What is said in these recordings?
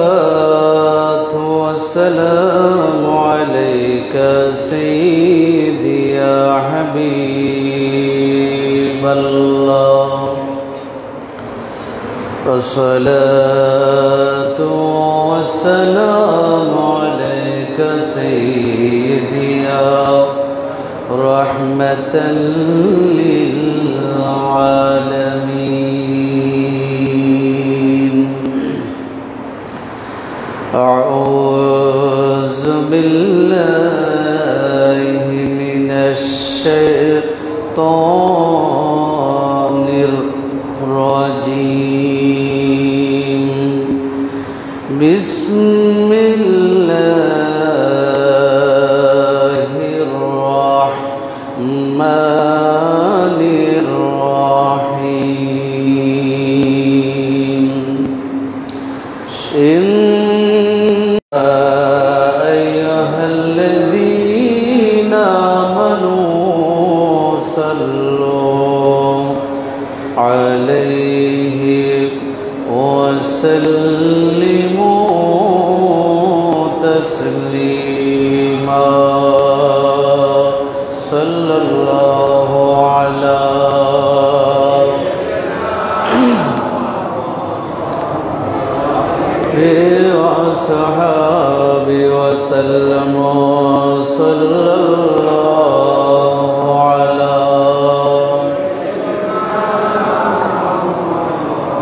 الصلاة والسلام عليك سيدي يا حبيب الله الصلاة والسلام عليك سيدي يا رحمة للعالمين أعوذ بالله من الشيطان الرجيم بسم الله الرحمن الرحيم إن أيها الذين آمنوا صلوا عليه وسلموا تسليما صلى الله على وصحابه وسلم صلى الله على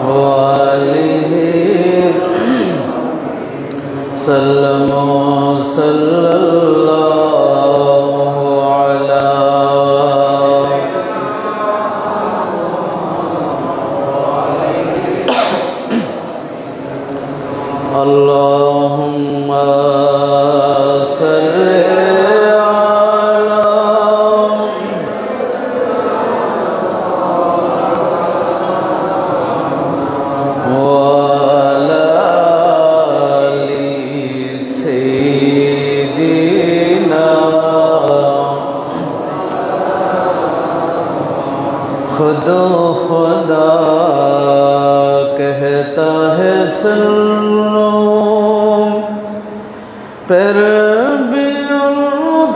وآله سلم صلى الله على اللهم صل على وعلى آل سيدنا खुदा खुदा कहता है सुनो पर भी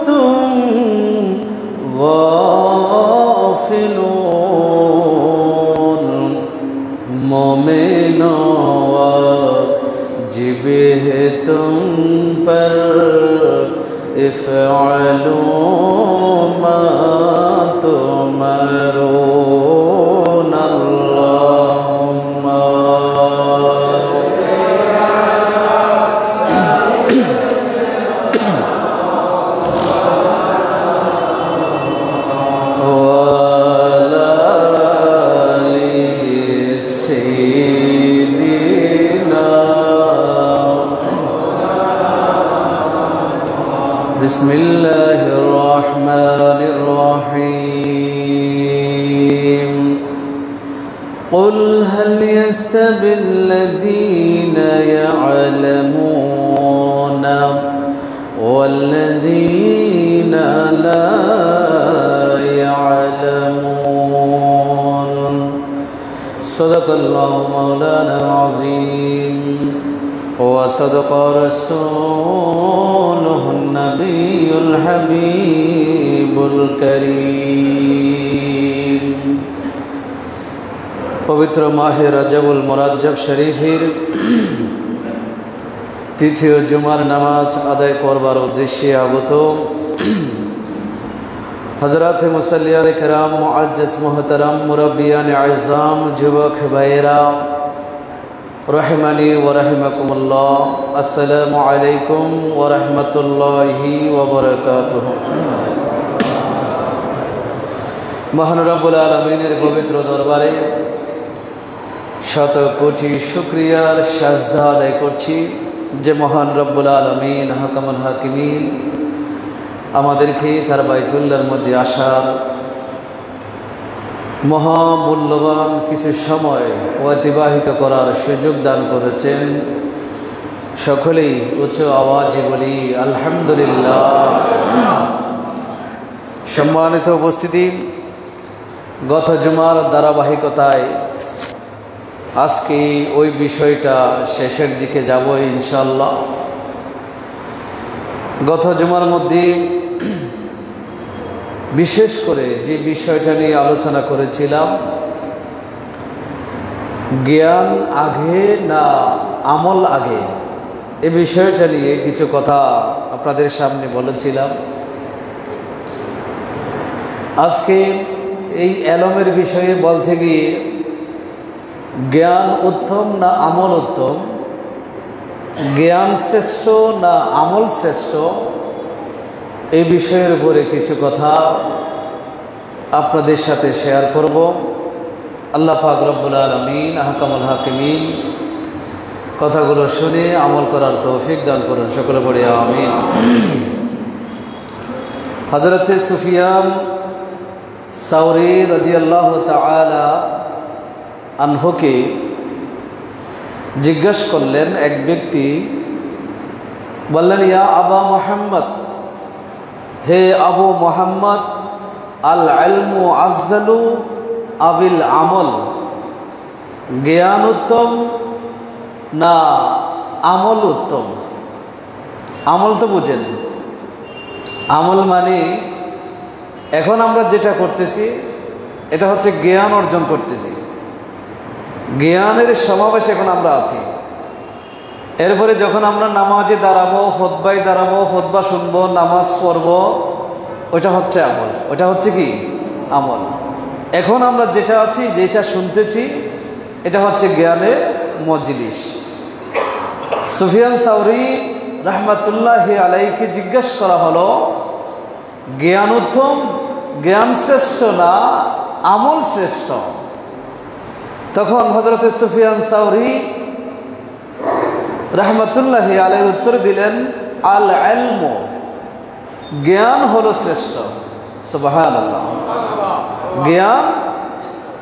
तुम वाफिलून मोमिनो वाजिब है तुम पर इफ़अलू मा तुमरून अल्लाहुम्मा वअला आलि सय्यिदिना बिस्मिल्लाहिर रहमानिर रहीम قل هل يستوي الذين يعلمون والذين لا يعلمون صدق الله مولانا العظيم وصدق رسوله النبي الحبيب الكريم पवित्र माहे रजबुल मुराज्जब शरीफेर तृतीय जुमार नामाज आदाय करबार उद्देश्ये आगत हजरत मुसल्लियान किराम मुअज्जज मुहतरम मुरब्बियान आज़ाम जुबक भाइरा रहमानी व रहमकुमुल्लाह अस्सलामु अलैकुम व रहमतुल्लाहि व बरकातुहू। महान रब्बुल आलमीनेर पवित्र दरबारे शत कोटी शुक्रियार साजदा आदाय करछि जे महान रब्बुल आलमीन हाकामुल हाकिमीन आमादेरके तार बायतुल्लाहर मध्य आसार महामूल्यवान किछु समय अतिबाहित करार सुयोग दान करेছেন। सकलेई उच्च आवाजे बली आलহামদুলিল্লাহ। सम्मानित उपस्थिति গত জুমার ধারাবাহিকতায় আজকে ওই বিষয়টা শেষের দিকে যাব ইনশাআল্লাহ। গত জুমার মধ্যে বিশেষ করে যে বিষয়টা নিয়ে আলোচনা করেছিলাম, জ্ঞান আগে না আমল আগে, এই বিষয়টা নিয়ে কিছু কথা আপনাদের সামনে বলেছিলাম। আজকে এই এলমের বিষয়ে বলতে গিয়ে জ্ঞান উত্তম না আমল উত্তম, জ্ঞান শ্রেষ্ঠ না আমল শ্রেষ্ঠ, এই বিষয়ের উপরে কিছু কথা আপনাদের সাথে শেয়ার করব। আল্লাহ পাক রব্বুল আলামিন আহকামুল হাকিমিন কথাগুলো শুনে আমল করার তৌফিক দান করুন, সকলে বলি আমিন। হযরত সুফিয়ান সাউরি রাদিয়াল্লাহু তাআলা আনহুকে জিজ্ঞেস করলেন এক ব্যক্তি, বললেন, ইয়া আবা মুহাম্মদ, হে আবু মুহাম্মদ, আল ইলমু আফজালু আবিল আমল, জ্ঞান উত্তম না আমল উত্তম? আমল তো বুঝেন, আমল মানে এখন আমরা যেটা করতেছি এটা হচ্ছে জ্ঞান অর্জন করতেছি, জ্ঞানের সমাবেশ এখন আমরা আছি। এরপরে যখন আমরা নামাজে দাঁড়াবো, খুতবায় দাঁড়াবো, খুতবা শুনবো, নামাজ পড়বো, ওইটা হচ্ছে আমল। ওইটা হচ্ছে কি? আমল। এখন আমরা যেটা আছি, যেটা শুনতেছি, এটা হচ্ছে জ্ঞানের মজলিস। সুফিয়ান সাউরি রাহমাতুল্লাহি আলাইহিকে জিজ্ঞেস করা হলো, জ্ঞান উত্তম, জ্ঞান শ্রেষ্ঠ না আমল শ্রেষ্ঠ? তখন হযরত সুফিয়ান সাউরি রাহমাতুল্লাহি আলাইহি উত্তর দিলেন, আল ইলমু, জ্ঞান হলো শ্রেষ্ঠ। সুবহানাল্লাহ, জ্ঞান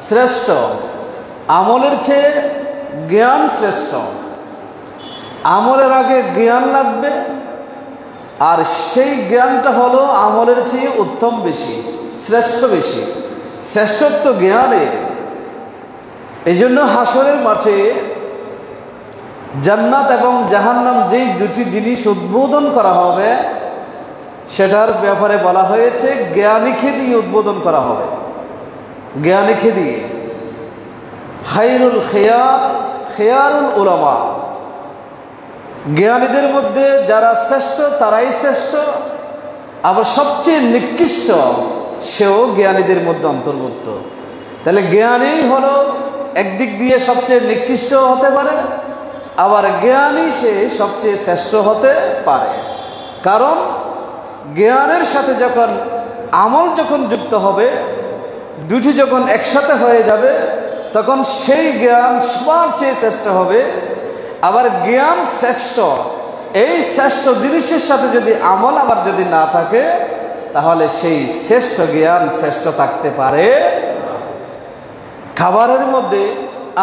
শ্রেষ্ঠ, আমলের চেয়ে জ্ঞান শ্রেষ্ঠ। আমলের আগে জ্ঞান লাগবে, আর সেই জ্ঞানটা হলো আমলের চেয়ে উত্তম বেশি, শ্রেষ্ঠ বেশি, শ্রেষ্ঠত্ব জ্ঞানের। এই জন্য হাসরের মাঠে জান্নাত এবং জাহান্নাম যেই দুটি জিনিস উদ্বোধন করা হবে, সেটার ব্যাপারে বলা হয়েছে জ্ঞানীকে দিয়ে উদ্বোধন করা হবে। জ্ঞানীকে দিয়ে, খায়রুল খিয়ার খিয়ারুল উলামা, জ্ঞানীদের মধ্যে যারা শ্রেষ্ঠ তারাই শ্রেষ্ঠ, আবার সবচেয়ে নিকৃষ্ট সেও জ্ঞানীদের মধ্যে অন্তর্ভুক্ত। তাহলে জ্ঞানী হলো একদিক দিয়ে সবচেয়ে নিকৃষ্ট হতে পারে, আবার জ্ঞানী সে সবচেয়ে শ্রেষ্ঠ হতে পারে। কারণ জ্ঞানের সাথে যখন আমল যখন যুক্ত হবে, দুটি যখন একসাথে হয়ে যাবে, তখন সেই জ্ঞান সবার চেয়ে শ্রেষ্ঠ হবে। আবার জ্ঞান শ্রেষ্ঠ, এই শ্রেষ্ঠ জিনিসের সাথে যদি আমল আবার যদি না থাকে, তাহলে সেই শ্রেষ্ঠ জ্ঞান শ্রেষ্ঠ থাকতে পারে। খাবারের মধ্যে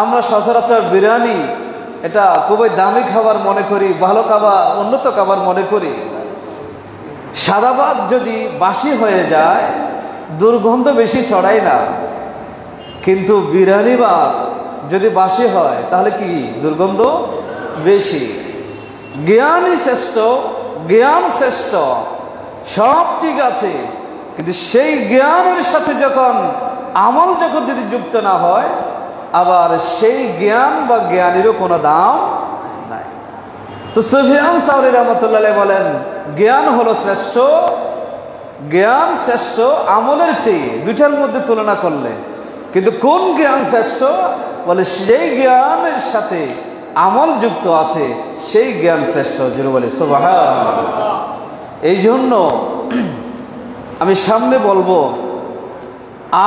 আমরা সচরাচর বিরিয়ানি এটা খুবই দামি খাবার মনে করি, ভালো খাবার, উন্নত খাবার মনে করি। সাদা ভাত যদি বাসি হয়ে যায় দুর্গন্ধ বেশি ছড়ায় না, কিন্তু বিরিয়ানি ভাত যদি বাসি হয় তাহলে কি দুর্গন্ধ বেশি। জ্ঞানই শ্রেষ্ঠ, জ্ঞান শ্রেষ্ঠ, সব ঠিক আছে, কিন্তু সেই জ্ঞানের সাথে যখন আমল যখন যদি যুক্ত না হয়, আবার সেই জ্ঞান বা জ্ঞানেরও কোনো দাম নাই। তো সুফিয়ান সাউরি রাহমাতুল্লাহ আলাইহি বলেন, জ্ঞান হলো শ্রেষ্ঠ, জ্ঞান শ্রেষ্ঠ আমলের চেয়ে, দুইটার মধ্যে তুলনা করলে। কিন্তু কোন জ্ঞান শ্রেষ্ঠ? বলে সেই জ্ঞানের সাথে আমল যুক্ত আছে, সেই জ্ঞান শ্রেষ্ঠ। জোরে বলে সুবহানাল্লাহ। এই জন্য আমি সামনে বলবো,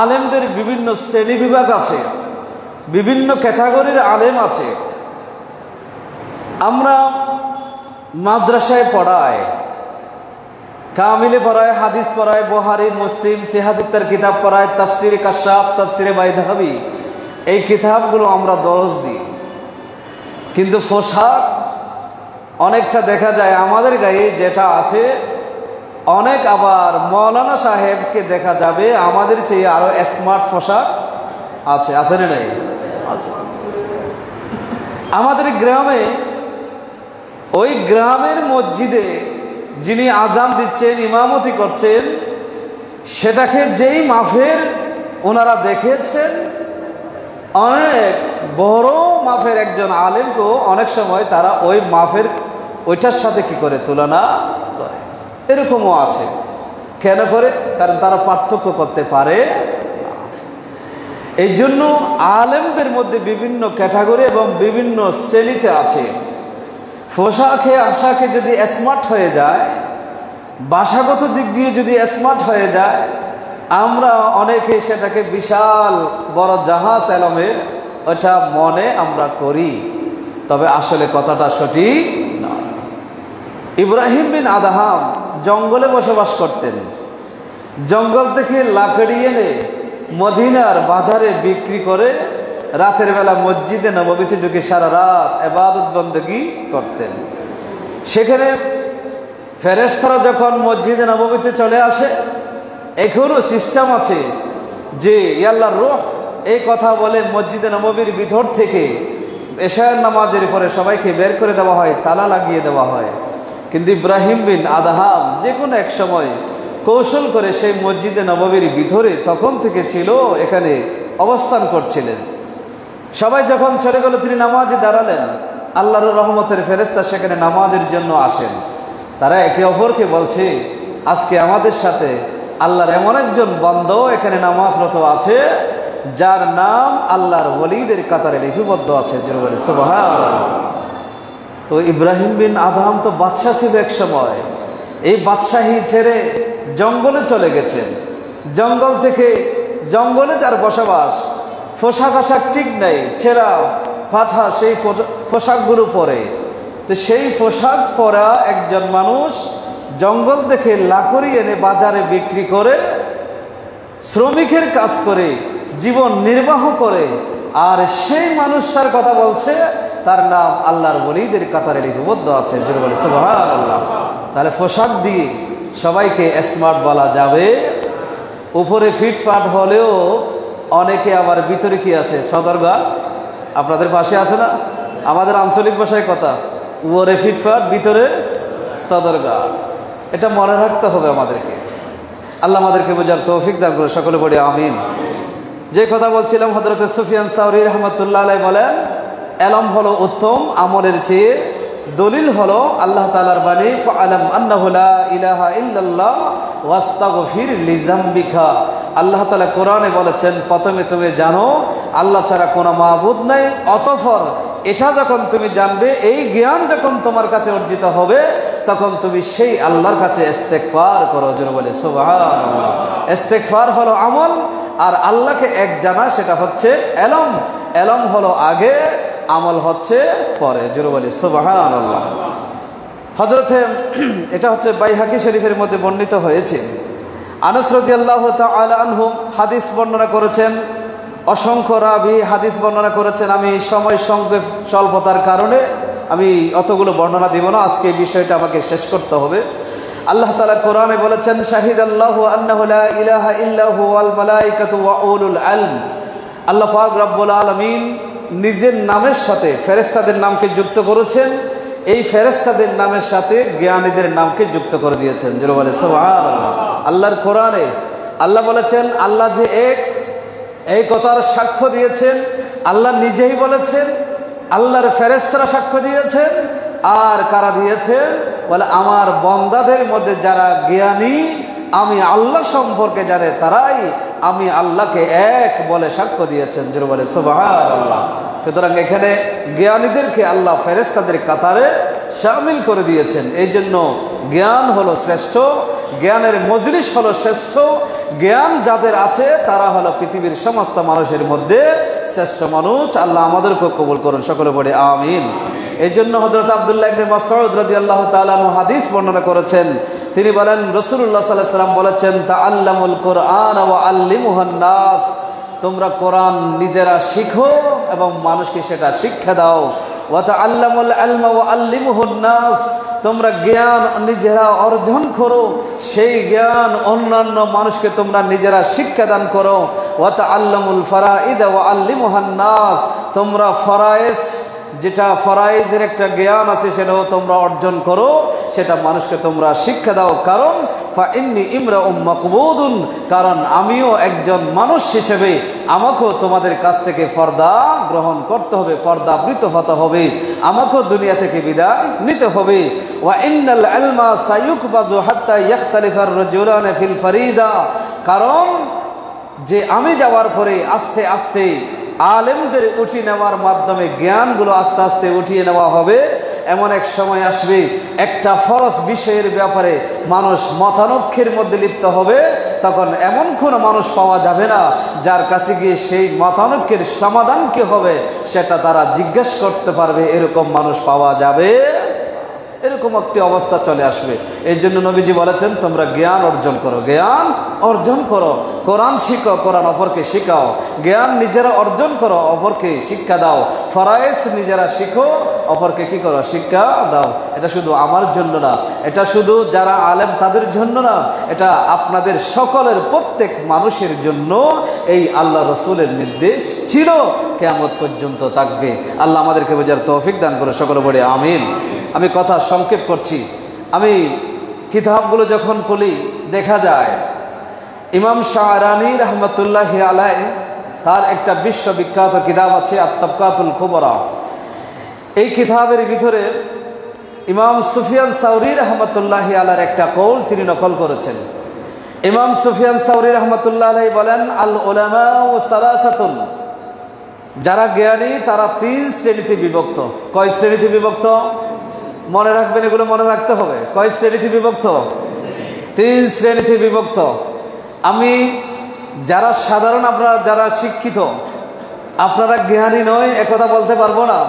আলেমদের বিভিন্ন শ্রেণী বিভাগ আছে, বিভিন্ন ক্যাটাগরির আলেম আছে। আমরা মাদ্রাসায় পড়াই, কামিলে পড়ায়, হাদিস পড়ায়, বুখারী, মুসলিম, সিহাসিত্তার কিতাব পড়ায়, তাফসিরে কাশাফ, তাফসিরে বাইদাবি, এই কিতাবগুলো আমরা দরজ দিই। কিন্তু পোশাক অনেকটা দেখা যায় আমাদের গায়ে যেটা আছে অনেক আবার মৌলানা সাহেবকে দেখা যাবে আমাদের চেয়ে আরো স্মার্ট পোশাক আছে, আছে না নাই? আছে। আমাদের গ্রামে, ওই গ্রামের মসজিদে যিনি আজান দিচ্ছেন, ইমামতি করছেন, সেটাকে যেই মাফের ওনারা দেখেছেন, অনেক বড় মাফের একজন আলেমকেও অনেক সময় তারা ওই মাফের ওইটার সাথে কি করে তুলনা করে। এরকমও আছে। কেন করে? কারণ তারা পার্থক্য করতে পারে না। এই জন্য আলেমদের মধ্যে বিভিন্ন ক্যাটাগরি এবং বিভিন্ন শ্রেণীতে আছে। পোশাকে আশাকে যদি স্মার্ট হয়ে যায়, ভাষাগত দিক দিয়ে যদি স্মার্ট হয়ে যায়, আমরা অনেকে সেটাকে বিশাল বড় জাহাজ এলমের ওটা মনে আমরা করি, তবে আসলে কথাটা সঠিক না। ইব্রাহিম বিন আদহাম জঙ্গলে বসবাস করতেন। জঙ্গল থেকে লাকড়ি এনে মদিনার বাজারে বিক্রি করে রাতের বেলা মসজিদে নববীতে ঢুকে সারা রাত ইবাদত বন্দেগী করতেন। সেখানে ফেরেশতারা যখন মসজিদে নববীতে চলে আসে, এখনো সিস্টেম আছে যে আল্লাহর রূহ এই কথা বলে মসজিদে নববীর ভিতর থেকে এশার নামাজের পরে সবাইকে বের করে দেওয়া হয়, তালা লাগিয়ে দেওয়া হয়। কিন্তু ইব্রাহিম বিন আদহাম যে কোনো এক সময় কৌশল করে সেই মসজিদে নববীর ভিতরে তখন থেকে ছিল, এখানে অবস্থান করছিলেন। সবাই যখন চলে গেল, তিনি নামাজে দাঁড়ালেন। আল্লাহর রহমতের ফেরেশতা সেখানে নামাজের জন্য আসেন। তারা একে অপরকে বলছে, আজকে আমাদের সাথে আল্লাহর এমন একজন বান্দা এখানে নামাজরত আছে যার নাম আল্লাহর ওলিদের কাতারে লিপিবদ্ধ আছে। সুবহানাল্লাহ। তো ইব্রাহিম বিন আদহাম তো বাদশাহ ছিল এক সময়, এই বাদশাহী ছেড়ে জঙ্গলে চলে গেছেন। জঙ্গল থেকে, জঙ্গলে যার বসবাস, পোশাক আশাক ঠিক নেই, ছেঁড়া পাঠা সেই পোশাকগুলো পরে। তো সেই পোশাক পরা একজন মানুষ জঙ্গল থেকে লাকড়ি এনে বাজারে বিক্রি করে, শ্রমিকের কাজ করে জীবন নির্বাহ করে, আর সেই মানুষটার কথা বলছে তার নাম আল্লাহর ওলিদের কাতারে লিপিবদ্ধ আছে। সুবহানাল্লাহ। তাহলে পোশাক দিয়ে সবাইকে স্মার্ট বলা যাবে। উপরে ফিটফাট হলেও অনেকে আবার ভিতরে কি আছে, সদরঘাট। আপনাদের পাশে আছে না? আমাদের আঞ্চলিক ভাষায় কথা, উপরে ফিটফাট ভিতরে সদরঘাট। এটা মনে রাখতে হবে আমাদেরকে। আল্লাহ আমাদেরকে বোঝার তৌফিক দান করে, সকলে পড়ে আমিন। যে কথা বলছিলাম, হযরত সুফিয়ান সাওরী রাহমাতুল্লাহ আলাইহি বলেন, এলম হলো উত্তম আমলের চেয়ে। দলিল হলো আল্লাহ তাআলার বাণী, ফাআলাম আন্নাহু লা ইলাহা ইল্লাল্লাহ ওয়াস্তাগফির লিযামবিকা। আল্লাহ তাআলা কোরআনে বলেছেন, প্রথমে তুমি জানো আল্লাহ ছাড়া কোনো মাবুদ নাই, অতঃপর এটা যখন তুমি জানবে, এই জ্ঞান যখন তোমার কাছে অর্জিত হবে, তখন তুমি সেই আল্লাহর কাছে ইস্তেগফার করো। জোরে বলে সুবহানাল্লাহ। ইস্তেগফার হলো আমল, আর আল্লাহকে এক জানা সেটা হচ্ছে এলম। এলম হলো আগে, আমল হচ্ছে পরে। জোরে বলি সুবহানাল্লাহ। হযরতে এটা হচ্ছে বাইহাকি শরীফের মধ্যে বর্ণিত হয়েছে। আনাস রাদিয়াল্লাহু তাআলা আনহু হাদিস বর্ণনা করেছেন। অসংখ্য রাবী হাদিস বর্ণনা করেছেন। আমি সময় সংক্ষেপ স্বল্পতার কারণে আমি অতগুলো বর্ণনা দিব না। আজকে এই বিষয়টা আমাকে শেষ করতে হবে। আল্লাহ তাআলা কোরআনে বলেছেন, শাহিদাল্লাহু আন্নাহু লা ইলাহা ইল্লা হুয়াল মালায়েকাতু ওয়া উলুল ইলম। আল্লাহ পাক রব্বুল আলামিন নিজের নামের সাথে ফেরেশতাদের নামকে যুক্ত করেছেন। এই ফেরেশতাদের নামের সাথে জ্ঞানীদের নামকে যুক্ত করে দিয়েছেন। জোরে বলে সুবহানাল্লাহ। আল্লাহর কোরআনে আল্লাহ বলেছেন, আল্লাহ যে এক, এই কথার সাক্ষ্য দিয়েছেন। আল্লাহ নিজেই বলেছেন, আল্লাহর ফেরেশতারা সাক্ষ্য দিয়েছেন। আর কারা দিয়েছেন? বলে আমার বান্দাদের মধ্যে যারা জ্ঞানী, আমি আল্লাহ সম্পর্কে জানে, তারাই আমি আল্লাহকে এক বলে সাক্ষ্য দিয়েছেন। জোরে বলে সুবহানাল্লাহ। সুতরাং এখানে জ্ঞানীদেরকে আল্লাহ ফেরেশতাদের কাতারে শামিল করে দিয়েছেন। এই জন্য জ্ঞান হলো শ্রেষ্ঠ, জ্ঞানের মজলিস হলো শ্রেষ্ঠ। জ্ঞান যাদের আছে তারা হলো পৃথিবীর সমস্ত মানুষের মধ্যে শ্রেষ্ঠ মানুষ। আল্লাহ আমাদেরকে কবুল করুন, সকলে পড়ে আমিন। এই জন্য হযরত আব্দুল্লাহ ইবনে মাসউদ রাদিয়াল্লাহু তাআলা আনহু হাদিস বর্ণনা করেছেন। তিনি বলেন, রাসূলুল্লাহ সাল্লাল্লাহু আলাইহি ওয়াসাল্লাম বলেছেন, তাআল্লামুল কুরআন ওয়া আল্লিমুহান নাস। তোমরা কোরআন নিজেরা শিখো এবং মানুষকে সেটা শিক্ষা দাও। ওয়া তাআল্লামুল ইলমা ওয়া আল্লিমুহুন নাস। তোমরা জ্ঞান নিজেরা অর্জন করো, সেই জ্ঞান অন্যান্য মানুষকে তোমরা নিজেরা শিক্ষা দান করো। ওয়া তাআল্লামুল ফারাইদ ওয়া আল্লিমুহান নাস, তোমরা ফরায়েজ, যেটা ফরাইজের একটা জ্ঞান আছে সেটাও তোমরা অর্জন করো, সেটা মানুষকে তোমরা শিক্ষা দাও। কারণ ফাইন্নী ইমরাউম মাকবুদুন, কারণ আমিও একজন মানুষ হিসেবে আমাকেও তোমাদের কাছ থেকে পর্দা গ্রহণ করতে হবে, পর্দাবৃত হতে হবে, আমাকেও দুনিয়া থেকে বিদায় নিতে হবে। ওয়া ইন্নাল ইলমা সায়ুকবাজু হাত্তা ইয়াখতালিফার রাজুলান ফিল ফরিদা, কারণ যে আমি যাওয়ার পরে আস্তে আস্তে আলেমদের উঠিয়ে নেওয়ার মাধ্যমে জ্ঞানগুলো আস্তে আস্তে উঠিয়ে নেওয়া হবে। এমন এক সময় আসবে একটা ফরজ বিষয়ের ব্যাপারে মানুষ মতানৈক্যের মধ্যে লিপ্ত হবে, তখন এমন কোনো মানুষ পাওয়া যাবে না যার কাছে গিয়ে সেই মতানৈক্যের সমাধান কি হবে সেটা তারা জিজ্ঞেস করতে পারবে, এরকম মানুষ পাওয়া যাবে, এরকম একটি অবস্থা চলে আসবে। এই জন্য নবীজি বলেছেন তোমরা জ্ঞান অর্জন করো, জ্ঞান অর্জন করো, কোরআন শিখো, কোরআন অপরকে শিখাও, জ্ঞান নিজেরা অর্জন করো, অপরকে শিক্ষা দাও, ফরায়েজ নিজেরা শিখো, অপরকে কি করো, শিক্ষা দাও। এটা শুধু আমার জন্য না, এটা শুধু যারা আলেম তাদের জন্য না, এটা আপনাদের সকলের প্রত্যেক মানুষের জন্য এই আল্লাহ রসুলের নির্দেশ ছিল, কিয়ামত পর্যন্ত থাকবে। আল্লাহ আমাদেরকে বোঝার তৌফিক দান করে, সকলে বলে আমিন। আমি কথা সংক্ষেপ করছি। আমি কিতাবগুলো যখন খুলি দেখা যায় ইমাম শাহরানি রহমতুল্লাহি আলাইহ তার একটা বিশ্ববিখ্যাত কিতাব আছে আত-তাবকাতুল কুবরা। এই কিতাবের ভিতরে ইমাম সুফিয়ান সাউরি রহমতুল্লাহি আলাইহির একটা কওল তিনি নকল করেছেন। ইমাম সুফিয়ান সাউরি রহমতুল্লাহ আলাইহি বলেন, আল উলামা ও সালাসাতুন, যারা জ্ঞানী তারা তিন শ্রেণীতে বিভক্ত। কয় শ্রেণীতে বিভক্ত? মনে রাখবেন, এগুলো মনে রাখতে হবে। কয় শ্রেণীতে বিভক্ত? তিন শ্রেণীতে বিভক্ত। আমি যারা সাধারণ, আপনারা যারা শিক্ষিত, আপনারা জ্ঞানী নয় একথা বলতে পারবো না।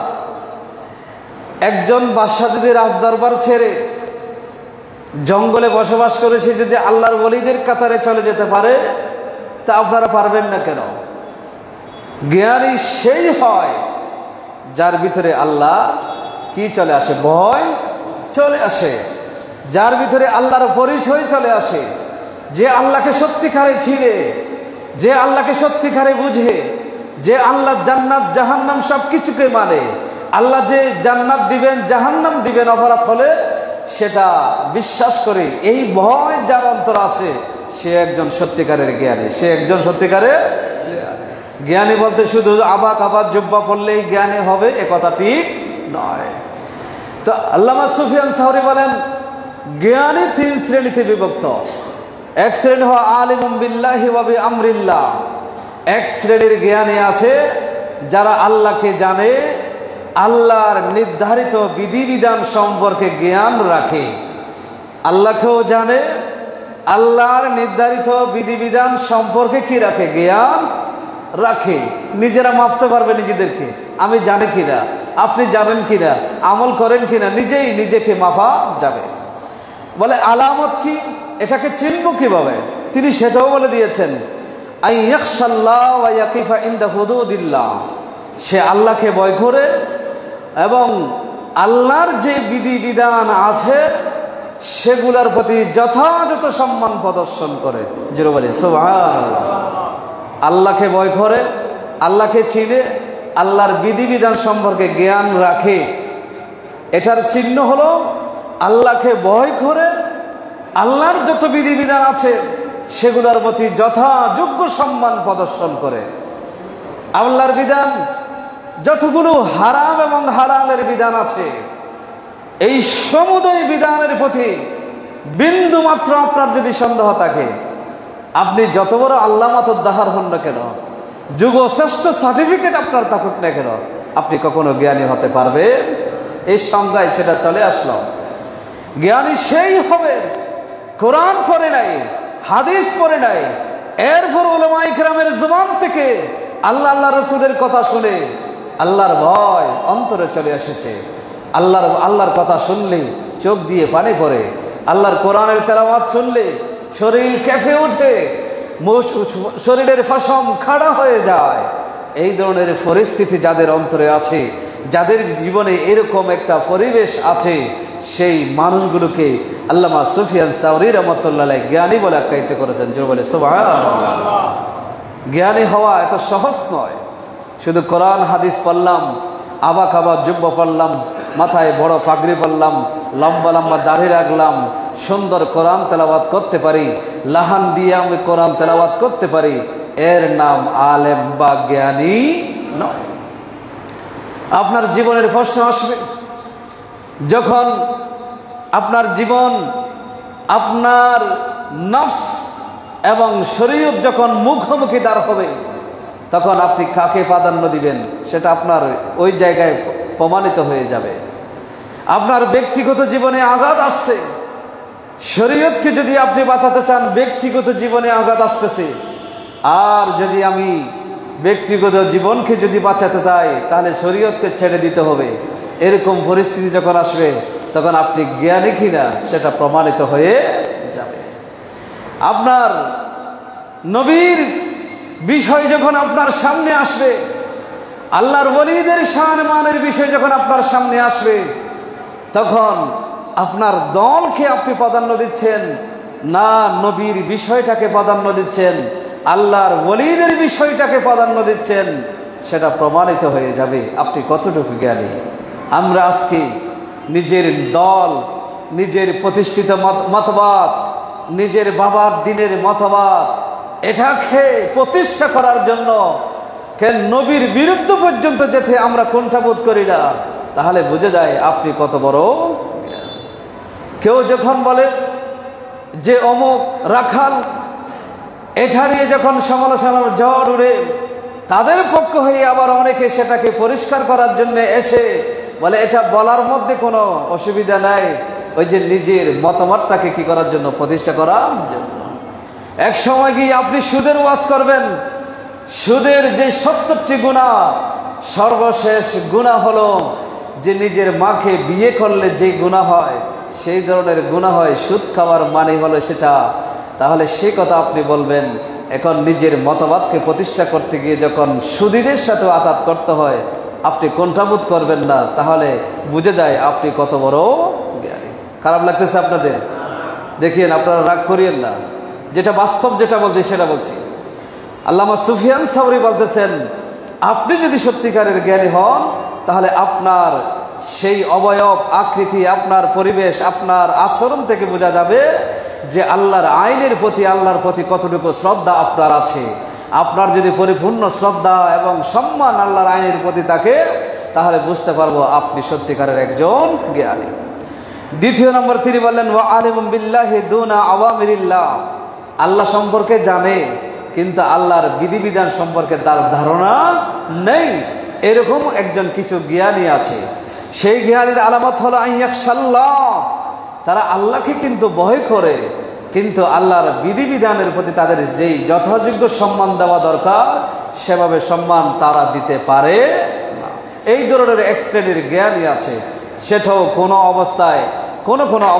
একজন বাদশা যদি রাজদরবার ছেড়ে জঙ্গলে বসবাস করে সে যদি আল্লাহর ওলিদের কাতারে চলে যেতে পারে, তা আপনারা পারবেন না কেন? জ্ঞানী সেই হয় যার ভিতরে আল্লাহ কি চলে আসে, ভয় চলে আসে, যার ভিতরে আল্লাহর পরিচয় চলে আসে, যে আল্লাহকে সত্যিকারে চিনে, যে আল্লাহকে সত্যিকারে বুঝে, যে আল্লাহ জান্নাত জাহান্নাম সব কিছুকে মানে, আল্লাহ যে জান্নাত দিবেন জাহান্নাম দিবেন অপরাধ হলে সেটা বিশ্বাস করে, এই ভয় যার অন্তর আছে সে একজন সত্যিকারের জ্ঞানী, সে একজন সত্যিকারের জ্ঞানী। বলতে শুধু আবাক আবাক জুব্বা পড়লেই জ্ঞানী হবে এ কথা ঠিক নয়। তো আল্লামা সুফিয়ান সাউরি বলেন জ্ঞানী তিন শ্রেণীতে বিভক্ত। এক শ্রেণী হয় আলিমুম বিল্লাহি ওয়া বিআমরিল্লাহ, এক শ্রেণীর জ্ঞানী আছে যারা আল্লাহকে জানে, আল্লাহর নির্ধারিত বিধিবিধান সম্পর্কে জ্ঞান রাখে, আল্লাহকেও জানে, আল্লাহর নির্ধারিত বিধিবিধান সম্পর্কে কি রাখে, জ্ঞান রাখে। নিজেরা মাপতে পারবে নিজেদেরকে, আমি জানি কিনা, আপনি জানেন কিনা, আমল করেন কিনা, নিজেই নিজেকে মাপা যাবে। বলে আলামত কি, এটাকে চিনব কিভাবে? তিনি সেটাও বলে দিয়েছেন, আই ইয়াখশাল্লাহ ওয়া ইয়াকিফা ইনদা হুদুদিল্লাহ, সে আল্লাহকে ভয় করে এবং আল্লাহর যে বিধিবিধান আছে সেগুলোর প্রতি যথাযথ সম্মান প্রদর্শন করে। জোরে বলি সুবহানাল্লাহ। আল্লাহকে ভয় করে, আল্লাহকে চিনে, আল্লাহর বিধিবিধান সম্পর্কে জ্ঞান রাখে, এটার চিহ্ন হলো আল্লাহকে ভয় করে, আল্লাহর যত বিধিবিধান আছে সেগুলোর প্রতি যথাযোগ্য সম্মান প্রদর্শন করে। আল্লাহর বিধান যতগুলো হারাম এবং হালালের বিধান আছে, এই সমুদয় বিধানের প্রতি বিন্দু মাত্র আপনার যদি সন্দেহ থাকে, আপনি যত বড় আল্লামা দাহার হন না কেন, যুগশ্রেষ্ঠ সার্টিফিকেট আপনার থাকুক না কেন, আপনি কখনো জ্ঞানী হতে পারবেন? এই সংজ্ঞায় সেটা চলে আসলো। জ্ঞানী সেই হবে কোরআন পড়ে নাই, হাদিস পড়ে নাই, এরপর উলামা ইকরামের জবান থেকে আল্লাহ রসুলের কথা শুনে আল্লাহর ভয় অন্তরে চলে এসেছে। আল্লাহর কথা শুনলে চোখ দিয়ে পানি পড়ে, আল্লাহর কোরআনের তেলাওয়াত শুনলে শরীর কেঁপে ওঠে, শরীরের পশম খাড়া হয়ে যায়। এই ধরনের পরিস্থিতি যাদের অন্তরে আছে যাদের জীবনে এরকম একটা পরিবেশ আছে, সেই মানুষগুলোকে আল্লামা সুফিয়ান সাওরী রাহমাতুল্লাহ আলাইহি জ্ঞানী বলে আখ্যায়িত করেছেন। জোরে বলে সুবহানাল্লাহ। জ্ঞানী হওয়া এত সহজ নয়। শুধু কোরআন হাদিস পড়লাম, আবা কাবা জুব্বা পড়লাম, মাথায় বড় পাগড়ি পড়লাম, লম্বা লম্বা দাড়ি রাখলাম, সুন্দর কোরআন তেলাওয়াত করতে পারি, লাহান দিয়ে আমি কোরআন তেলাওয়াত করতে পারি, এর নাম আলেম বা জ্ঞানী নয়। আপনার জীবনের প্রশ্ন আসবে যখন আপনার জীবন, আপনার নফস এবং শরীয়ত যখন মুখোমুখি দাঁড় হবে, তখন আপনি কাকে প্রাধান্য দিবেন সেটা আপনার ওই জায়গায় প্রমাণিত হয়ে যাবে। আপনার ব্যক্তিগত জীবনে আঘাত আসছে, শরীয়তকে যদি আপনি বাঁচাতে চান, ব্যক্তিগত জীবনে আঘাত আসতেছে, আর যদি আমি ব্যক্তিগত জীবনকে যদি বাঁচাতে চাই তাহলে শরীয়তকে ছেড়ে দিতে হবে, এরকম পরিস্থিতি যখন আসবে তখন আপনি জ্ঞানী কিনা সেটা প্রমাণিত হয়ে যাবে। আপনার নবীর বিষয় যখন আপনার সামনে আসবে, আল্লাহর ওলিদের শান মানের বিষয় যখন আপনার সামনে আসবে, তখন আপনার দলকে আপনি প্রাধান্য দিচ্ছেন না নবীর বিষয়টাকে প্রাধান্য দিচ্ছেন, আল্লাহর ওলিদের বিষয়টাকে প্রাধান্য দিচ্ছেন, সেটা প্রমাণিত হয়ে যাবে আপনি কতটুকু জ্ঞানী। আমরা আজকে নিজের দল, নিজের প্রতিষ্ঠিত মতবাদ, নিজের বাবার দিনের মতবাদ, এটাকে প্রতিষ্ঠা করার জন্য কেন নবীর বিরুদ্ধে পর্যন্ত যেতে আমরা কুণ্ঠাবোধ করি না, তাহলে বুঝে যায় আপনি কত বড়। কেউ যখন বলে যে অমুক রাখাল, এটা নিয়ে যখন সমালোচনার ঝড় উড়ে, তাদের পক্ষ হয়ে আবার অনেকে সেটাকে পরিষ্কার করার জন্য এসে বলে এটা বলার মধ্যে কোনো অসুবিধা নাই, ওই যে নিজের মতামতটাকে কি করার জন্য, প্রতিষ্ঠা করার জন্য। এক সময় গিয়ে আপনি সুদের ওয়াজ করবেন, সুদের যে 70টি গুনাহ, সর্বশেষ গুনাহ হলো যে নিজের মাকে বিয়ে করলে যে গুনাহ হয়, সেই ধরনের গুনাহ হয়, সুদ খাওয়ার মানে হলো সেটা। তাহলে সে কথা আপনি বলবেন। এখন নিজের মতবাদকে প্রতিষ্ঠা করতে গিয়ে যখন সুদীদের সাথে আঘাত করতে হয়, আপনি কুণ্ঠাবোধ করবেন না, তাহলে বুঝে যায় আপনি কত বড় জ্ঞানী। খারাপ লাগতেছে আপনাদের? দেখিয়েন, আপনারা রাগ করিয়েন না, যেটা বাস্তব যেটা বলছি সেটা বলছি। আল্লামা সুফিয়ান সাওরী বলতেছেন, আপনি যদি সত্যিকারের জ্ঞানী হন তাহলে আপনার সেই অবয়ব, আকৃতি, আপনার পরিবেশ, আপনার আচরণ থেকে বোঝা যাবে যে আল্লাহর আইনের প্রতি, আল্লাহর প্রতি কতটুকু শ্রদ্ধা আপনার আছে। আপনার যদি পরিপূর্ণ শ্রদ্ধা এবং সম্মান আল্লাহর আইনের প্রতি থাকে, তাহলে বুঝতে পারবো আপনি সত্যিকারের একজন জ্ঞানী। দ্বিতীয় নম্বর তিনি বললেন, ওয়া আলিমুম বিল্লাহি দুনা আওয়ামিরিল্লাহ, আল্লাহ সম্পর্কে জানে কিন্তু আল্লাহর বিধিবিধান সম্পর্কে তার ধারণা নেই, এরকম একজন কিছু জ্ঞানী আছে। সেই জ্ঞানীর আলামত হলো আইয়াকশাল্লাহ, তারা আল্লাহকে কিন্তু ভয় করে, কিন্তু আল্লাহর বিধিবিধানের প্রতি তাদের যেই যথাযোগ্য সম্মান দেওয়া দরকার সেভাবে সম্মান তারা দিতে পারে না। এই ধরনের এক শ্রেণীর জ্ঞানী আছে, সেটাও কোনো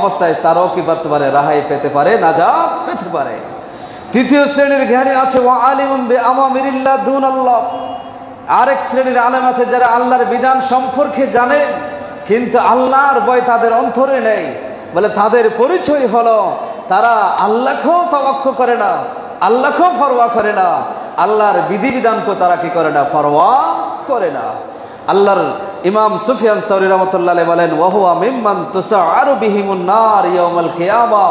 অবস্থায় তারাও কি করতে পারে, রাহাই পেতে পারে, নাজাত পেতে পারে। তৃতীয় শ্রেণীর জ্ঞানী আছে ওয়া আলিমুম বিআওয়ামিরিল্লাহ দুনাল্লাহ, আরেক শ্রেণীর আলেম আছে যারা আল্লাহর বিধান সম্পর্কে জানে কিন্তু আল্লাহর ভয় তাদের অন্তরে নেই। বলে তাদের পরিচয় হলো তারা আল্লাহকেও তাওয়াক্কুল করে না, আল্লাহকেও পরোয়া করে না, আল্লাহর বিধিবিধানকে তারা কি করে না, পরোয়া করে না। আল্লাহর ইমাম সুফিয়ান সাওরী রাহমাতুল্লাহ আলাইহি বলেন, ওয়া হুয়া মিম্মান তুসআরু বিহিমুন নার ইয়াউমাল কিয়ামা,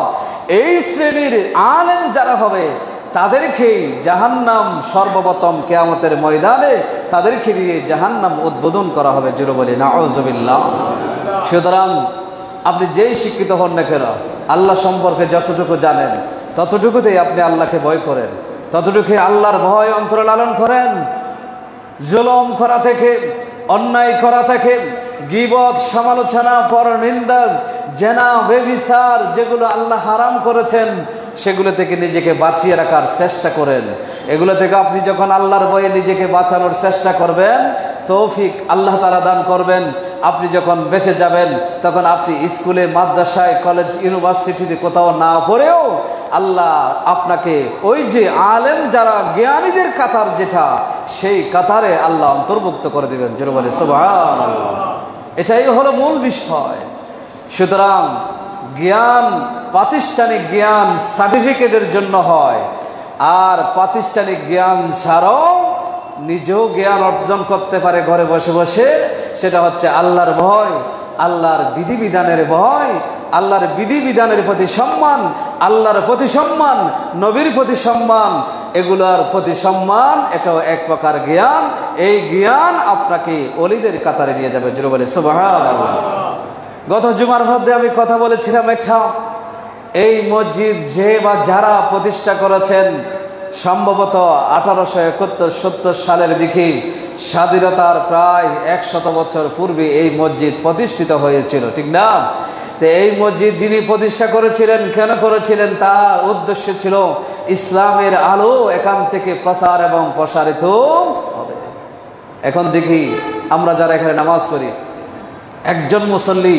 এই শ্রেণীর আলেম যারা হবে তাদেরকেই জাহান্নাম সর্বপ্রথম কিয়ামতের ময়দানে তাদেরকে দিয়ে জাহান্নাম উদ্বোধন করা হবে। জোরে বলি নাউযুবিল্লাহ। সুতরাং আপনি যেই শিক্ষিত হন না কেন, আল্লাহ সম্পর্কে যতটুকু জানেন ততটুকুতেই আপনি আল্লাহকে ভয় করেন, ততটুকুই আল্লাহর ভয় অন্তরে লালন করেন। জুলুম করা থেকে, অন্যায় করা থেকে, গীবত, সমালোচনা, পরনিন্দা, জেনা, ব্যভিচার, যেগুলো আল্লাহ হারাম করেছেন সেগুলো থেকে নিজেকে বাঁচিয়ে রাখার চেষ্টা করেন। এগুলো থেকে আপনি যখন আল্লাহর ভয়ে নিজেকে বাঁচানোর চেষ্টা করবেন, তৌফিক আল্লাহ তাআলা দান করবেন। আপনি যখন বেঁচে যাবেন তখন আপনি স্কুলে, মাদ্রাসায়, কলেজ, ইউনিভার্সিটিতে কোথাও না পড়েও আল্লাহ আপনাকে ওই যে আলেম যারা জ্ঞানীদের কাতার যেটা সেই কাতারে আল্লাহ অন্তর্ভুক্ত করে দিবেন। জোরে বলে সুবহানাল্লাহ। এটাই হলো মূল বিষয়। সুতরাং জ্ঞান প্রাতিষ্ঠানিক জ্ঞান সার্টিফিকেটের জন্য হয়, আর প্রাতিষ্ঠানিক জ্ঞান ছাড়াও নিজেও জ্ঞান অর্জন করতে পারে ঘরে বসে বসে। সেটা হচ্ছে আল্লাহর ভয়, আল্লাহর বিধিবিধানের ভয়, আল্লাহর বিধিবিধানের প্রতি সম্মান, আল্লাহর প্রতি সম্মান, নবীর প্রতি সম্মান, এগুলোর প্রতি সম্মান, এটাও এক প্রকার জ্ঞান। এই জ্ঞান আপনাকে ওলিদের কাতারে নিয়ে যাবে। জোরে বলে সুবহানাল্লাহ। গত জুমার মধ্যে আমি কথা বলেছিলাম একটা, এই মসজিদ যে বা যারা প্রতিষ্ঠা করেছেন সম্ভবত 1871-70 সালের দিকে, স্বাধীনতার প্রায় 100 বছর পূর্বে এই মসজিদ প্রতিষ্ঠিত হয়েছিল, ঠিক না? তো এই মসজিদ যিনি প্রতিষ্ঠা করেছিলেন, কেন করেছিলেন? তার উদ্দেশ্য ছিল ইসলামের আলো এখান থেকে প্রচার এবং প্রসারিত হবে। এখন দেখি আমরা যারা এখানে নামাজ পড়ি, একজন মুসল্লি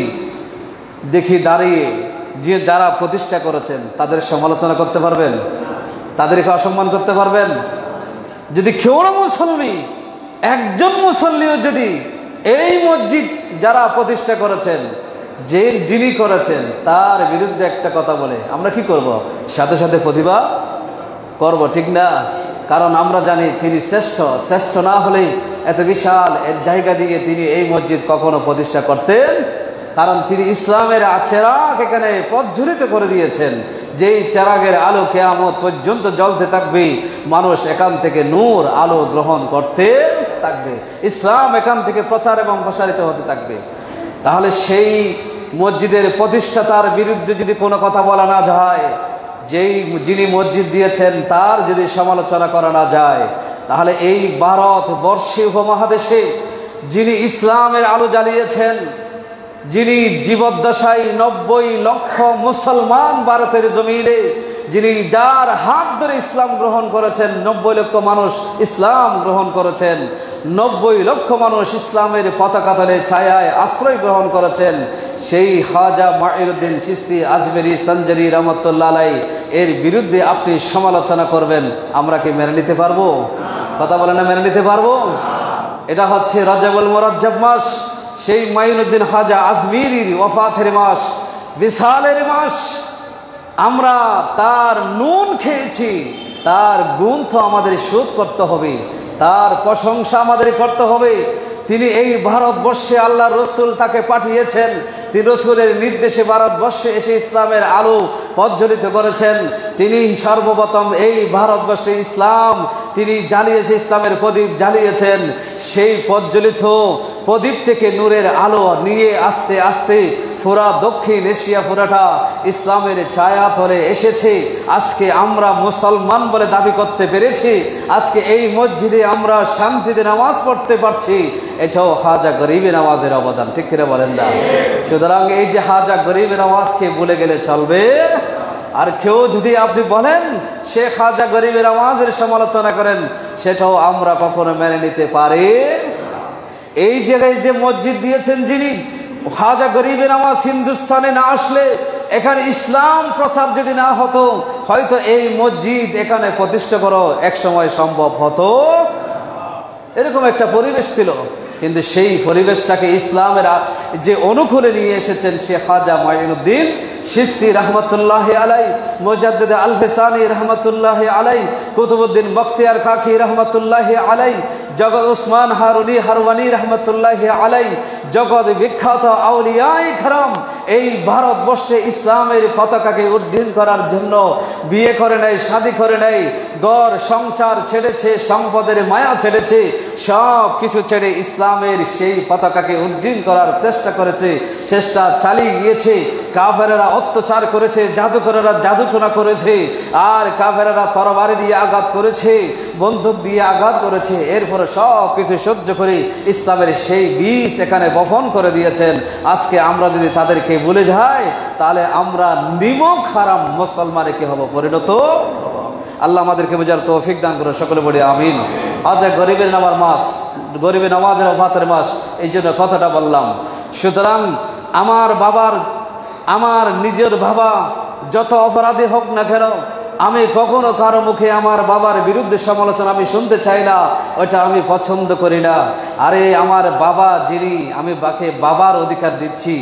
দেখি দাঁড়িয়ে যে যারা প্রতিষ্ঠা করেছেন তাদের সমালোচনা করতে পারবেন? তাদেরকে অসম্মান করতে পারবেন? যদি কেউ না মুসল্লি, একজন মুসল্লিও যদি এই মসজিদ যারা প্রতিষ্ঠা করেছেন, যিনি করেছেন তার বিরুদ্ধে একটা কথা বলে, আমরা কি করব? সাথে সাথে প্রতিবাদ করব, ঠিক না? কারণ আমরা জানি তিনি শ্রেষ্ঠ। শ্রেষ্ঠ না হলেই এত বিশাল জায়গা দিয়ে তিনি এই মসজিদ কখনো প্রতিষ্ঠা করতেন? কারণ তিনি ইসলামের চেরাগ এখানে প্রজ্বলিত করে দিয়েছেন, যেই চেরাগের আলো কিয়ামত পর্যন্ত জ্বলতে থাকবে। মানুষ এখান থেকে নূর আলো গ্রহণ করতে থাকবে, ইসলাম এখান থেকে প্রচার এবং প্রসারিত হতে থাকবে। তাহলে সেই মসজিদের প্রতিষ্ঠাতার বিরুদ্ধে যদি কোনো কথা বলা না যায়, যিনি মসজিদ দিয়েছেন তার যদি সমালোচনা করা না যায়, তাহলে এই ভারতবর্ষে উপমহাদেশে যিনি ইসলামের আলো জ্বালিয়েছেন, যিনি জীবদ্দশায় 90 লক্ষ মুসলমান ভারতের জমিনে, যিনি যার হাত ধরে ইসলাম গ্রহণ করেছেন, 90 লক্ষ মানুষ ইসলাম গ্রহণ করেছেন, 90 লক্ষ মানুষ ইসলামের পতাকা তলে ছায়ায় আশ্রয় গ্রহণ করেছেন, সেই খাজা মাঈনুদ্দিন চিশতি আজমেরি সঞ্জারি রহমতুল্লাহ আলাইহি এর বিরুদ্ধে আপনি সমালোচনা করবেন, আমরা কি মেনে নিতে পারবো? কথা বলেন না, মেনে নিতে পারবো? এটা হচ্ছে রজবুল মুরাজ্জাব মাস, সেই মাঈনুদ্দিন খাজা আজমেরির ওফাতের মাস, বিসালের মাস। আমরা তার নুন খেয়েছি, তার গুণ তো আমাদের শোধ করতে হবে, তার প্রশংসা আমাদের করতে হবে। তিনি এই ভারতবর্ষে আল্লাহ রসুল তাকে পাঠিয়েছেন, তিনি রসুলের নির্দেশে ভারতবর্ষে এসে ইসলামের আলো প্রজ্বলিত করেছেন। তিনি সর্বপ্রথম এই ভারতবর্ষে ইসলাম তিনি জ্বালিয়েছে, ইসলামের প্রদীপ জ্বালিয়েছেন। সেই প্রজ্বলিত প্রদীপ থেকে নূরের আলো নিয়ে আস্তে আস্তে পুরা দক্ষিণ এশিয়া পুরাটা ইসলামের ছায়া তলে এসেছে। আজকে আমরা মুসলমান বলে দাবি করতে পেরেছি, আজকে এই মসজিদে আমরা শান্তিতে নামাজ পড়তে পারছি, এটাও খাজা গরিবের নামাজের অবদান, ঠিক করে বলেন না? সুতরাং এই যে খাজা গরিবের নামাজকে ভুলে গেলে চলবে? আর কেউ যদি আপনি বলেন সে খাজা গরিবের নামাজের সমালোচনা করেন, সেটাও আমরা কখনো মেনে নিতে পারি। এই জায়গায় যে মসজিদ দিয়েছেন যিনি, খাজা গরিবের নামাজ হিন্দুস্তানে না আসলে, এখানে ইসলাম প্রচার যদি না হতো, হয়তো এই মসজিদ এখানে প্রতিষ্ঠা করা এক সময় সম্ভব হতো। এরকম একটা পরিবেশ ছিল, কিন্তু সেই পরিবেশটাকে ইসলামের যে অনুকূলে নিয়ে এসেছেন সে খাজা মাঈনুদ্দিন চিশতি রহমতুল্লাহ আলাই, মুজাদ্দিদ আল ফিসানি রহমতুল্লাহ আলাই, কুতুবউদ্দিন বখতিয়ার কাকি রহমতুল্লাহ আলাই, জগৎ উসমান হারুনি হারওয়ানি রহমতুল্লাহ আলাই, জগৎ বিখ্যাত আউলিয়ায়ে কেরাম এই ভারতবর্ষে ইসলামের পতাকাকে উড্ডীন করার জন্য বিয়ে করে নাই, শাদী করে নাই, ঘর সংসার ছেড়েছে, সম্পদের মায়া ছেড়েছে, সব কিছু ছেড়ে ইসলামের সেই পতাকাকে উড্ডীন করার চেষ্টা করেছে, চেষ্টা চালিয়ে গিয়েছে। কাফেরেরা অত্যাচার করেছে, জাদুকরেরা জাদুটোনা করেছে, আর কাফেরেরা তরবারি দিয়ে আঘাত করেছে, বন্দুক দিয়ে আঘাত করেছে, এরপরে সব কিছু সহ্য করে ইসলামের সেই বীজ এখানে বপন করে দিয়েছেন। আজকে আমরা যদি তাদেরকে ভুলে যাই, তাহলে আমরা নিমক হারাম মুসলমানে কি হব, পরিণত হব। আল্লাহ আমাদেরকে বোঝার তৌফিক দান করে, সকলে বলি আমিন। আজ গরিবের নামার মাস, গরিবের নামাজের অফাতের মাস, এই জন্য কথাটা বললাম। সুতরাং আমার নিজের বাবা যত অপরাধী হোক না কেন, আমি কখনো কারো মুখে আমার বাবার বিরুদ্ধে সমালোচনা আমি শুনতে চাই না, ওটা আমি পছন্দ করি না। আরে আমার বাবা যিনি, আমি বাকে বাবার অধিকার দিচ্ছি,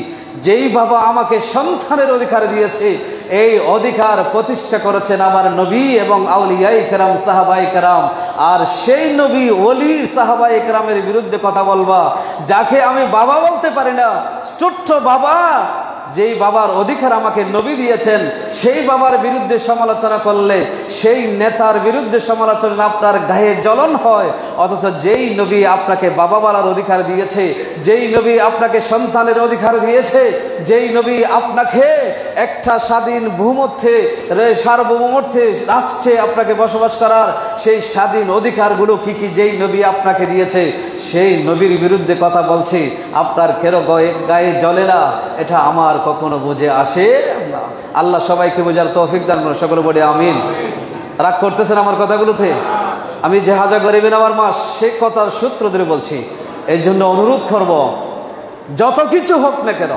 যেই বাবা আমাকে সন্তানের অধিকার দিয়েছে, এই অধিকার প্রতিষ্ঠা করেছেন আমার নবী এবং আউলিয়াই কেরাম, সাহাবাই কেরাম। আর সেই নবী, ওলি, সাহাবাই কেরামের বিরুদ্ধে কথা বলবা, যাকে আমি বাবা বলতে পারি না, ছোট্ট বাবা, যেই বাবার অধিকার আমাকে নবী দিয়েছেন, সেই বাবার বিরুদ্ধে সমালোচনা করলে, সেই নেতার বিরুদ্ধে সমালোচনা আপনার গায়ে জ্বলন হয়। অথচ যেই নবী আপনাকে বাবা বলার অধিকার দিয়েছে, যেই নবী আপনাকে সন্তানের অধিকার দিয়েছে, যেই নবী আপনাকে একটা স্বাধীন ভূমধ্যে, সার্বভৌমত্বে, রাষ্ট্রে আপনাকে বসবাস করার সেই স্বাধীন অধিকারগুলো কি কি যেই নবী আপনাকে দিয়েছে, সেই নবীর বিরুদ্ধে কথা বলছি, আপনার কেন গায়ে জ্বলে না? এটা আমার কখনো বুঝে আসে না। আল্লাহ সবাইকে বোঝার তৌফিক দান করুন, সকলে বলি আমিন। রাগ করতেছেন আমার কথাগুলোতে? আমি যে হাজা গরিবিন আমার মাস, সে কথার সূত্র ধরে বলছি। এই জন্য অনুরোধ করব, যত কিছু হোক না কেন,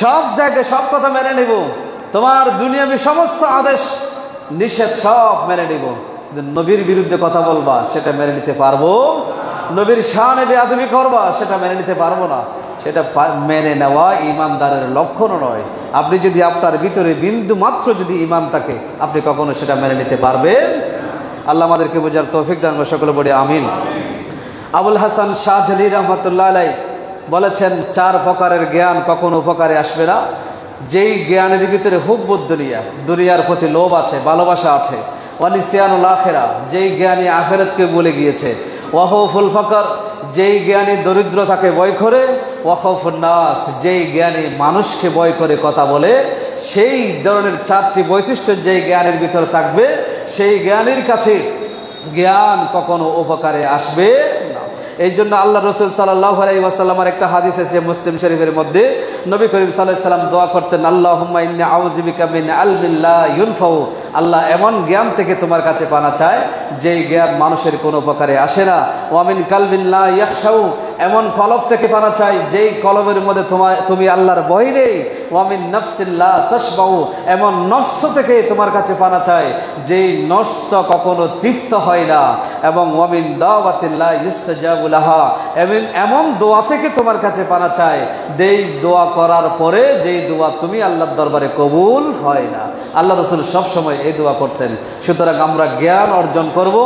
সব জায়গায় সব কথা মেনে নেব, তোমার দুনিয়াবি সমস্ত আদেশ নিষেধ সব মেনে নেব, কিন্তু নবীর বিরুদ্ধে কথা বলবা সেটা মেনে নিতে পারবো? নবীর শানে বেয়াদবি করবা সেটা মেনে নিতে পারবো না। সেটা মেনে নেওয়া ইমানদারের লক্ষণও নয়। আপনি যদি আপনার ভিতরে বিন্দু মাত্র যদি ইমান থাকে, আপনি কখনো সেটা মেনে নিতে পারবেন? আল্লাহ আমাদেরকে বোঝার তৌফিক দান করুন, সকলে বলি আমিন। আবুল হাসান শাহজালি রহমতুল্লাহ আলাই বলেছেন, 4 প্রকারের জ্ঞান কখনো উপকারে আসবে না। যেই জ্ঞানের ভিতরে হুব্বুদ দুনিয়া, দুনিয়ার প্রতি লোভ আছে, ভালোবাসা আছে। ওয়ানিসিয়ানুল আখিরা, যেই জ্ঞানী আখিরাতকে ভুলে গিয়েছে। ওয়াখৌফুল ফকর, যেই জ্ঞানী দরিদ্রতাকে ভয় করে। ওয়াখৌফুন নাস, যেই জ্ঞানী মানুষকে ভয় করে কথা বলে। সেই ধরনের 4টি বৈশিষ্ট্য যেই জ্ঞানের ভিতরে থাকবে, সেই জ্ঞানীর কাছে জ্ঞান কখনো উপকারে আসবে না। এই জন্য আল্লাহ রসুল সাল্লাল্লাহু আলাইহি ওয়াসাল্লামের একটা হাদিস আছে মুসলিম শরীফের মধ্যে, নবী করিম সাল্লাল্লাহু আলাইহি ওয়াসাল্লাম দোয়া করতেন, আল্লাহুম্মা ইন্নী আউযু বিকা মিন ইলমিন লা ইউনফাউ। আল্লাহ এমন জ্ঞান থেকে তোমার কাছে পানা চায় যেই জ্ঞান মানুষের কোনো উপকারে আসে না। ওয়া মিন কালবিন লা ইয়াখশাউ, এমন কলব থেকে পানা চাই যেই কলবের মধ্যে তুমি আল্লাহর ভয় নেই। ওয়া মিন নাফসিন লা তাশবাউ, এমন নফস থেকে তোমার কাছে পানা চাই যেই নফস কখনো তৃপ্ত হয় না। এবং ওয়া মিন দাওয়াতিন লা ইস্তাজাবু লাহা, এমন দোয়া থেকে তোমার কাছে পানা চাই যেই দোয়া করার পরে যেই দোয়া তুমি আল্লাহর দরবারে কবুল হয় না। আল্লাহ রাসূল সব সময় এই দোয়া করতেন। সুতরাং আমরা জ্ঞান অর্জন করব,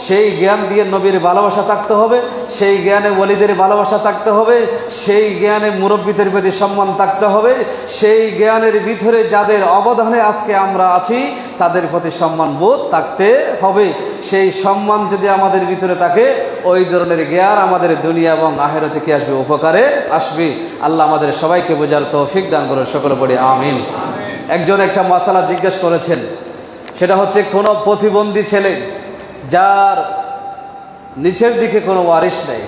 সেই জ্ঞান দিয়ে নবীর ভালোবাসা থাকতে হবে, সেই জ্ঞানে ওলিদের ভালোবাসা থাকতে হবে, সেই জ্ঞানে মুরব্বীদের প্রতি সম্মান থাকতে হবে, সেই জ্ঞানের ভিতরে যাদের অবদানে আজকে আমরা আছি তাদের প্রতি সম্মান বোধ থাকতে হবে। সেই সম্মান যদি আমাদের ভিতরে থাকে, ওই ধরনের জ্ঞান আমাদের দুনিয়া এবং আখিরাতে কি আসবে? উপকারে আসবে। আল্লাহ আমাদের সবাইকে বোঝার তৌফিক দান করুন, সকলে পড়ি আমিন। একজন একটা মাসালা জিজ্ঞেস করেছেন, সেটা হচ্ছে কোনো প্রতিবন্ধী ছেলে যার নিচের দিকে কোনো ওয়ারিশ নেই।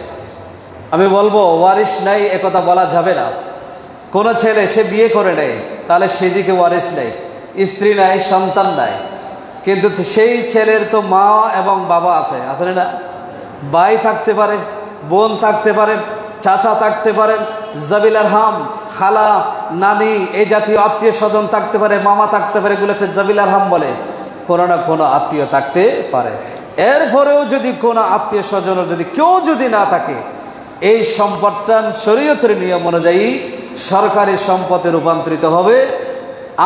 আমি বলবো ওয়ারিশ নাই একথা বলা যাবে না। কোনো ছেলে সে বিয়ে করে নেয়, তাহলে সেদিকে ওয়ারিশ নেই, স্ত্রী নাই, সন্তান নাই, কিন্তু সেই ছেলের তো মা এবং বাবা আছে, আসলে না? ভাই থাকতে পারে, বোন থাকতে পারে, চাচা থাকতে পারেন, জাবিল আরহাম, খালা, নানি, এই জাতীয় আত্মীয় স্বজন থাকতে পারে, মামা থাকতে পারে, এগুলোকে জাবিল আরহাম বলে। কোনো না কোনো আত্মীয় থাকতে পারে। এরপরেও যদি কোনো আত্মীয় স্বজনের যদি কেউ যদি না থাকে, এই সম্পদটা শরীয়তের নিয়ম অনুযায়ী সরকারি সম্পদে রূপান্তরিত হবে।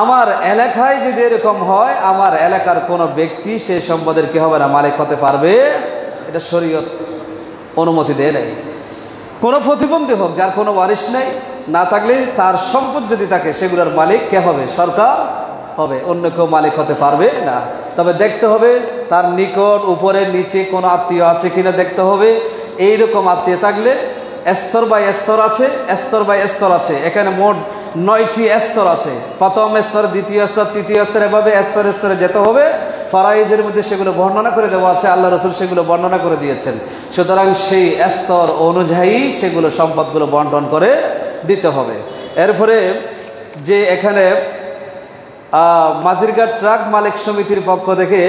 আমার এলাকায় যদি এরকম হয়, আমার এলাকার কোনো ব্যক্তি সেই সম্পদের কি হবে না, মালিক হতে পারবে। এটা শরীয়ত অনুমতি দেয় নাই। কোনো প্রতিবন্ধী হোক, যার কোনো ওয়ারিশ নেই, না থাকলে তার সম্পদ যদি থাকে সেগুলোর মালিক কে হবে? সরকার হবে, অন্য কেউ মালিক হতে পারবে না। তবে দেখতে হবে তার নিকট, উপরে, নিচে কোনো আত্মীয় আছে কিনা দেখতে হবে। এইরকম আত্মীয় থাকলে স্তর বাই স্তর আছে, স্তর বাই স্তর আছে, এখানে মোট 9টি স্তর আছে। প্রথম স্তর, দ্বিতীয় স্তর, তৃতীয় স্তর, এভাবে স্তরে স্তরে যেতে হবে। ফারাইজের মধ্যে সেগুলো বর্ণনা করে দেওয়া আছে, আল্লাহ রসুল সেগুলো বর্ণনা করে দিয়েছেন। সুতরাং সেই স্তর অনুযায়ী সেগুলো সম্পদগুলো বন্টন করে দিতে হবে। এরপরে যে এখানে মাঝিরঘাট ট্রাক মালিক সমিতির পক্ষ থেকে